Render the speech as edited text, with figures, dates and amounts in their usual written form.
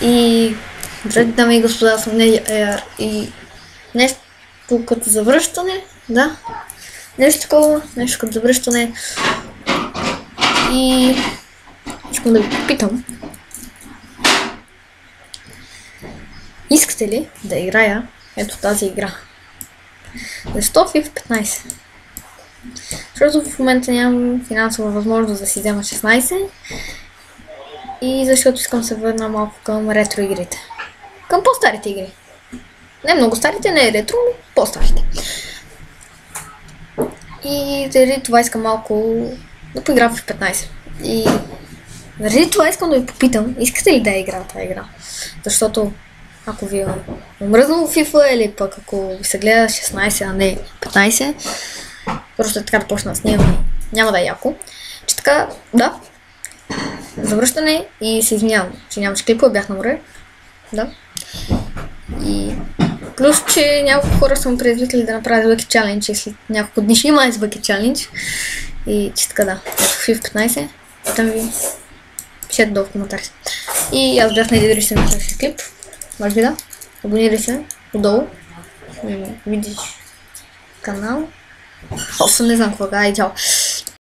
И здравейте, дами и господа, аз съм Неди Аяр и нещо като завръщане, да, нещо такова, нещо като завръщане и искам да ви попитам, искате ли да играя ето тази игра? Защо FIFA 15? Защото в момента нямам финансова възможност да си взема 16 и защото искам да се върна малко към ретро игрите. Към по-старите игри. Не много старите, не е ретро, но по-старите. И заради това искам малко да поиграм в 15. И заради това искам да ви попитам, искате ли да играя тази игра? Защото ако ви е омръзнало FIFA или пък ако ви се гледа 16, а не 15, просто така да почна да снимам, няма да е яко. Че така, да, завръщане и се извинявам, че нямаше клипове, бях на море. Да. И плюс, че няколко хора са ме предизвикали да направя Bucket Challenge и след няколко дни ще има Bucket Challenge. И че така да, ето FIFA 15, там ви пишете долу в коментарите. И аз бях най-дебри ще направя клип. Може би да, абонирай се отдолу. Видиш канал. Просто не знам кога, и чао.